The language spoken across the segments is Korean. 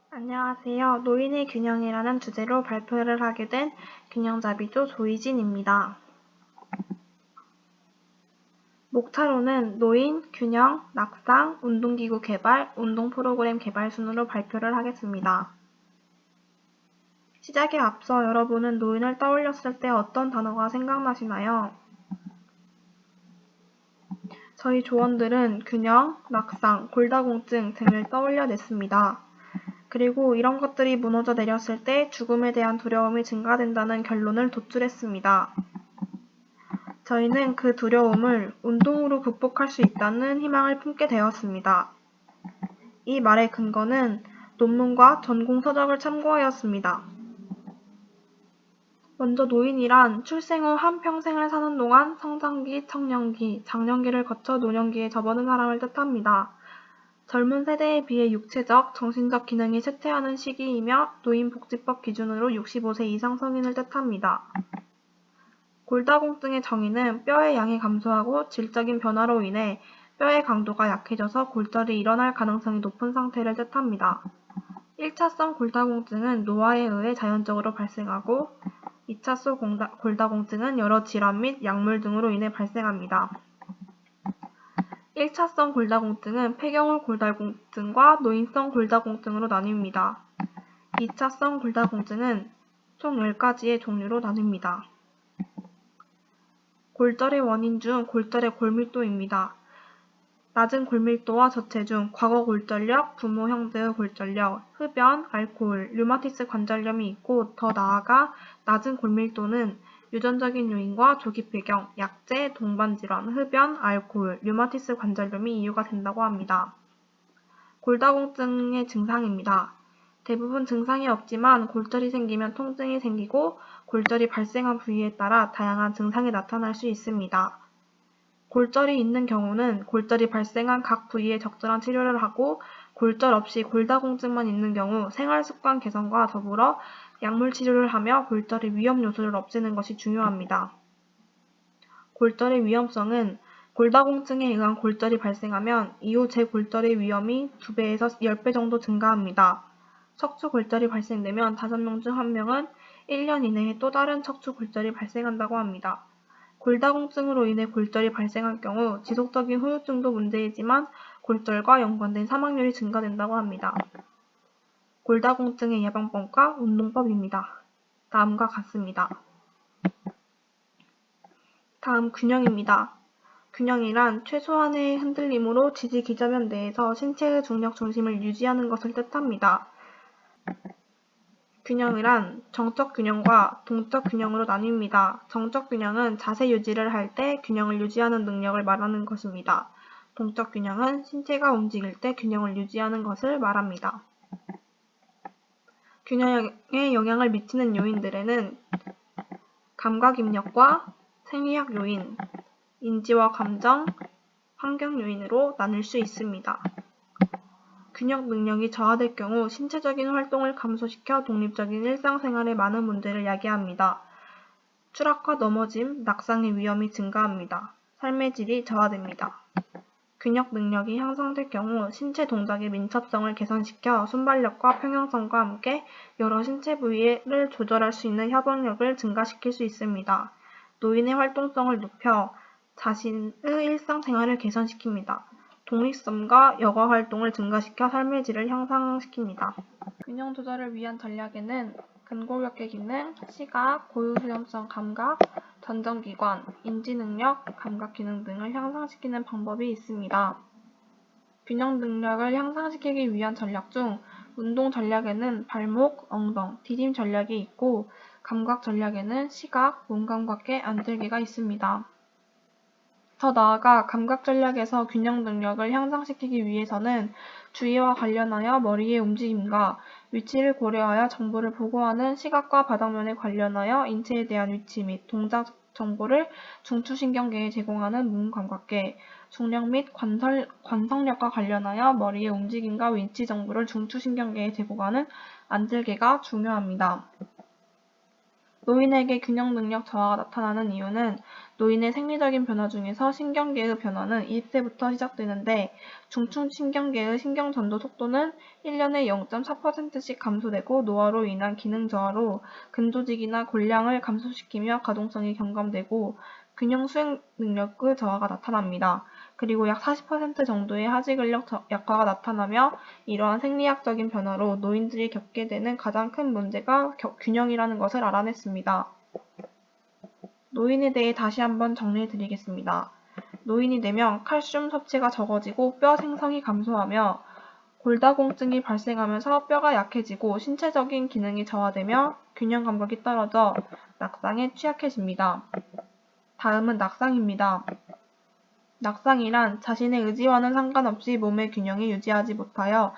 안녕하세요. 노인의 균형이라는 주제로 발표를 하게 된 균형잡이조 조희진입니다. 목차로는 노인, 균형, 낙상, 운동기구 개발, 운동 프로그램 개발 순으로 발표를 하겠습니다. 시작에 앞서 여러분은 노인을 떠올렸을 때 어떤 단어가 생각나시나요? 저희 조원들은 균형, 낙상, 골다공증 등을 떠올려냈습니다. 그리고 이런 것들이 무너져 내렸을 때 죽음에 대한 두려움이 증가된다는 결론을 도출했습니다. 저희는 그 두려움을 운동으로 극복할 수 있다는 희망을 품게 되었습니다. 이 말의 근거는 논문과 전공 서적을 참고하였습니다. 먼저 노인이란 출생 후 한평생을 사는 동안 성장기, 청년기, 장년기를 거쳐 노년기에 접어든 사람을 뜻합니다. 젊은 세대에 비해 육체적, 정신적 기능이 쇠퇴하는 시기이며 노인복지법 기준으로 65세 이상 성인을 뜻합니다. 골다공증의 정의는 뼈의 양이 감소하고 질적인 변화로 인해 뼈의 강도가 약해져서 골절이 일어날 가능성이 높은 상태를 뜻합니다. 1차성 골다공증은 노화에 의해 자연적으로 발생하고 2차성 골다공증은 여러 질환 및 약물 등으로 인해 발생합니다. 1차성 골다공증은 폐경후 골다공증과 노인성 골다공증으로 나뉩니다. 2차성 골다공증은 총 10가지의 종류로 나뉩니다. 골절의 원인 중 골절의 골밀도입니다. 낮은 골밀도와 저체중, 과거 골절력, 부모 형제의 골절력, 흡연, 알코올, 류마티스 관절염이 있고 더 나아가 낮은 골밀도는 유전적인 요인과 조기 폐경, 약제, 동반질환, 흡연, 알코올, 류마티스 관절염이 이유가 된다고 합니다. 골다공증의 증상입니다. 대부분 증상이 없지만 골절이 생기면 통증이 생기고 골절이 발생한 부위에 따라 다양한 증상이 나타날 수 있습니다. 골절이 있는 경우는 골절이 발생한 각 부위에 적절한 치료를 하고 골절 없이 골다공증만 있는 경우 생활습관 개선과 더불어 약물 치료를 하며 골절의 위험 요소를 없애는 것이 중요합니다. 골절의 위험성은 골다공증에 의한 골절이 발생하면 이후 재골절의 위험이 2배에서 10배 정도 증가합니다. 척추 골절이 발생되면 5명 중 1명은 1년 이내에 또 다른 척추 골절이 발생한다고 합니다. 골다공증으로 인해 골절이 발생할 경우 지속적인 후유증도 문제이지만 골절과 연관된 사망률이 증가된다고 합니다. 골다공증의 예방법과 운동법입니다. 다음과 같습니다. 다음 균형입니다. 균형이란 최소한의 흔들림으로 지지 기저면 내에서 신체의 중력 중심을 유지하는 것을 뜻합니다. 균형이란 정적 균형과 동적 균형으로 나뉩니다. 정적 균형은 자세 유지를 할 때 균형을 유지하는 능력을 말하는 것입니다. 동적 균형은 신체가 움직일 때 균형을 유지하는 것을 말합니다. 균형에 영향을 미치는 요인들에는 감각입력과 생리학 요인, 인지와 감정, 환경 요인으로 나눌 수 있습니다. 균형 능력이 저하될 경우 신체적인 활동을 감소시켜 독립적인 일상생활에 많은 문제를 야기합니다. 추락과 넘어짐, 낙상의 위험이 증가합니다. 삶의 질이 저하됩니다. 균형 능력이 향상될 경우 신체 동작의 민첩성을 개선시켜 순발력과 평형성과 함께 여러 신체 부위를 조절할 수 있는 협응력을 증가시킬 수 있습니다. 노인의 활동성을 높여 자신의 일상생활을 개선시킵니다. 독립성과 여가 활동을 증가시켜 삶의 질을 향상시킵니다. 균형 조절을 위한 전략에는 근골격계 기능, 시각, 고유수용성 감각, 전정기관, 인지능력, 감각기능 등을 향상시키는 방법이 있습니다. 균형 능력을 향상시키기 위한 전략 중 운동 전략에는 발목, 엉덩, 디딤 전략이 있고 감각 전략에는 시각, 몸감각계, 안들개가 있습니다. 더 나아가 감각 전략에서 균형 능력을 향상시키기 위해서는 주의와 관련하여 머리의 움직임과 위치를 고려하여 정보를 보고하는 시각과 바닥면에 관련하여 인체에 대한 위치 및 동작 정보를 중추신경계에 제공하는 몸감각계, 중력 및 관성력과 관련하여 머리의 움직임과 위치 정보를 중추신경계에 제공하는 안들개가 중요합니다. 노인에게 균형 능력 저하가 나타나는 이유는 노인의 생리적인 변화 중에서 신경계의 변화는 20세부터 시작되는데 중추 신경계의 신경 전도 속도는 1년에 0.4%씩 감소되고 노화로 인한 기능 저하로 근조직이나 골량을 감소시키며 가동성이 경감되고 균형 수행 능력의 저하가 나타납니다. 그리고 약 40% 정도의 하지 근력 약화가 나타나며 이러한 생리학적인 변화로 노인들이 겪게 되는 가장 큰 문제가 균형이라는 것을 알아냈습니다. 노인에 대해 다시 한번 정리해드리겠습니다. 노인이 되면 칼슘 섭취가 적어지고 뼈 생성이 감소하며 골다공증이 발생하면서 뼈가 약해지고 신체적인 기능이 저하되며 균형 감각이 떨어져 낙상에 취약해집니다. 다음은 낙상입니다. 낙상이란 자신의 의지와는 상관없이 몸의 균형이 유지하지 못하여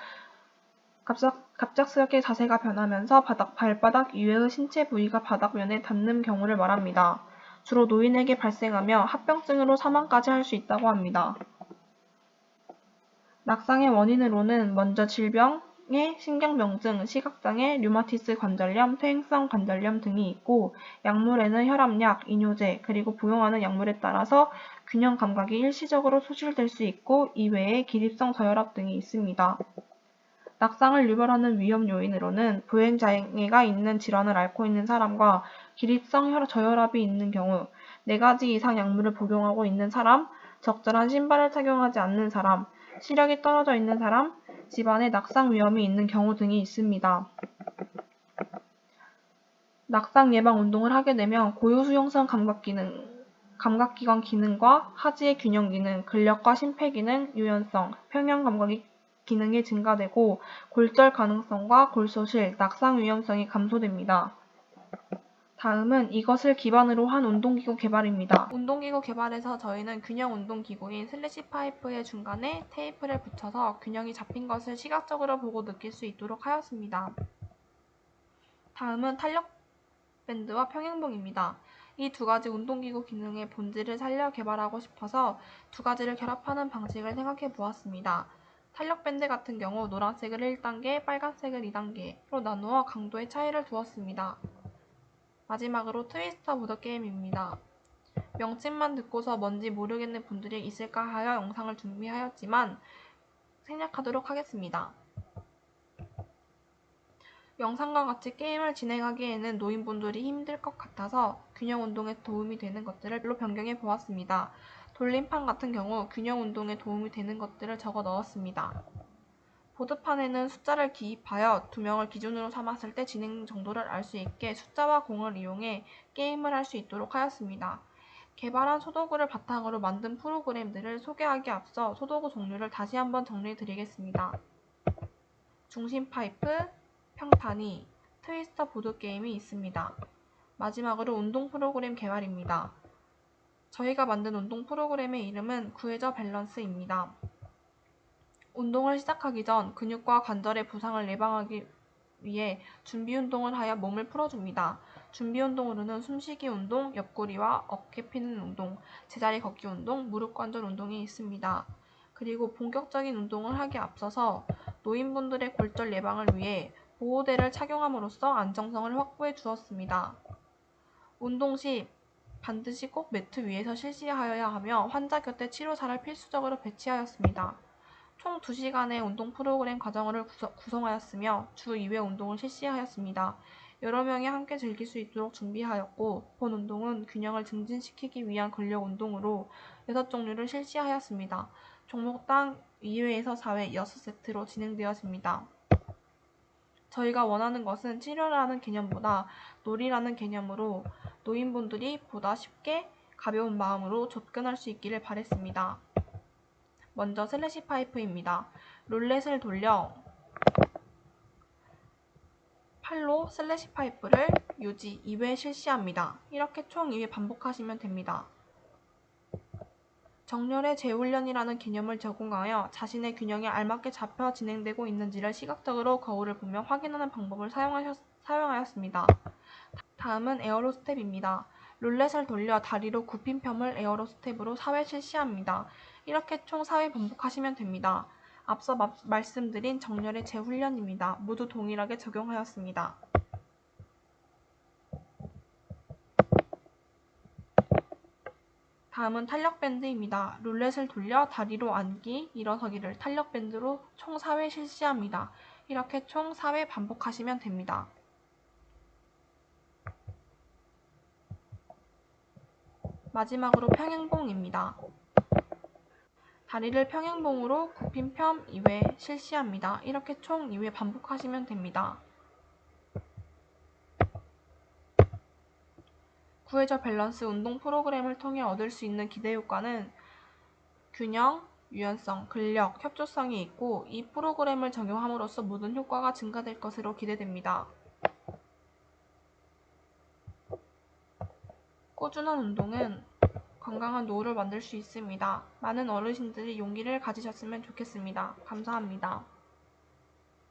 갑작스럽게 자세가 변하면서 발바닥 이외의 신체 부위가 바닥면에 닿는 경우를 말합니다. 주로 노인에게 발생하며 합병증으로 사망까지 할 수 있다고 합니다. 낙상의 원인으로는 먼저 질병의 신경병증, 시각장애, 류마티스 관절염, 퇴행성 관절염 등이 있고 약물에는 혈압약, 이뇨제, 그리고 복용하는 약물에 따라서 균형 감각이 일시적으로 소실될 수 있고 이외에 기립성 저혈압 등이 있습니다. 낙상을 유발하는 위험 요인으로는 보행장애가 있는 질환을 앓고 있는 사람과 기립성 저혈압이 있는 경우, 4가지 이상 약물을 복용하고 있는 사람, 적절한 신발을 착용하지 않는 사람, 시력이 떨어져 있는 사람, 집안에 낙상 위험이 있는 경우 등이 있습니다. 낙상 예방 운동을 하게 되면 고유수용성 감각기관 기능과 하지의 균형 기능, 근력과 심폐기능, 유연성, 평형 감각이 기능이 증가되고 골절 가능성과 골소실, 낙상 위험성이 감소됩니다. 다음은 이것을 기반으로 한 운동기구 개발입니다. 운동기구 개발에서 저희는 균형 운동기구인 슬래시파이프의 중간에 테이프를 붙여서 균형이 잡힌 것을 시각적으로 보고 느낄 수 있도록 하였습니다. 다음은 탄력밴드와 평행봉입니다. 이 2가지 운동기구 기능의 본질을 살려 개발하고 싶어서 2가지를 결합하는 방식을 생각해 보았습니다. 탄력밴드 같은 경우 노란색을 1단계, 빨간색을 2단계로 나누어 강도의 차이를 두었습니다. 마지막으로 트위스터 보드게임입니다. 명칭만 듣고서 뭔지 모르겠는 분들이 있을까 하여 영상을 준비하였지만 생략하도록 하겠습니다. 영상과 같이 게임을 진행하기에는 노인분들이 힘들 것 같아서 균형 운동에 도움이 되는 것들을 변경해 보았습니다. 돌림판 같은 경우 균형 운동에 도움이 되는 것들을 적어 넣었습니다. 보드판에는 숫자를 기입하여 2명을 기준으로 삼았을 때 진행 정도를 알 수 있게 숫자와 공을 이용해 게임을 할 수 있도록 하였습니다. 개발한 소도구를 바탕으로 만든 프로그램들을 소개하기에 앞서 소도구 종류를 다시 한번 정리해 드리겠습니다. 중심 파이프, 평탄이, 트위스터 보드게임이 있습니다. 마지막으로 운동 프로그램 개발입니다. 저희가 만든 운동 프로그램의 이름은 구해저 밸런스입니다. 운동을 시작하기 전 근육과 관절의 부상을 예방하기 위해 준비 운동을 하여 몸을 풀어줍니다. 준비 운동으로는 숨쉬기 운동, 옆구리와 어깨 피는 운동, 제자리 걷기 운동, 무릎 관절 운동이 있습니다. 그리고 본격적인 운동을 하기에 앞서서 노인분들의 골절 예방을 위해 보호대를 착용함으로써 안정성을 확보해 주었습니다. 운동 시 반드시 꼭 매트 위에서 실시하여야 하며 환자 곁에 치료사를 필수적으로 배치하였습니다. 총 2시간의 운동 프로그램 과정을 구성하였으며 주 2회 운동을 실시하였습니다. 여러 명이 함께 즐길 수 있도록 준비하였고 본 운동은 균형을 증진시키기 위한 근력 운동으로 6종류를 실시하였습니다. 종목당 2회에서 4회 6세트로 진행되었습니다. 저희가 원하는 것은 치료라는 개념보다 놀이라는 개념으로 노인분들이 보다 쉽게 가벼운 마음으로 접근할 수 있기를 바랬습니다. 먼저 슬래시 파이프입니다. 룰렛을 돌려 팔로 슬래시 파이프를 유지 2회 실시합니다. 이렇게 총 2회 반복하시면 됩니다. 정렬의 재훈련이라는 개념을 적용하여 자신의 균형에 알맞게 잡혀 진행되고 있는지를 시각적으로 거울을 보며 확인하는 방법을 사용하였습니다. 다음은 에어로 스텝입니다. 룰렛을 돌려 다리로 굽힌 뼘을 에어로 스텝으로 4회 실시합니다. 이렇게 총 4회 반복하시면 됩니다. 앞서 말씀드린 정렬의 재훈련입니다. 모두 동일하게 적용하였습니다. 다음은 탄력밴드입니다. 룰렛을 돌려 다리로 앉기, 일어서기를 탄력밴드로 총 4회 실시합니다. 이렇게 총 4회 반복하시면 됩니다. 마지막으로 평행봉입니다. 다리를 평행봉으로 굽힌 편 2회 실시합니다. 이렇게 총 2회 반복하시면 됩니다. 구해저 밸런스 운동 프로그램을 통해 얻을 수 있는 기대 효과는 균형, 유연성, 근력, 협조성이 있고 이 프로그램을 적용함으로써 모든 효과가 증가될 것으로 기대됩니다. 꾸준한 운동은 건강한 노후를 만들 수 있습니다. 많은 어르신들이 용기를 가지셨으면 좋겠습니다. 감사합니다.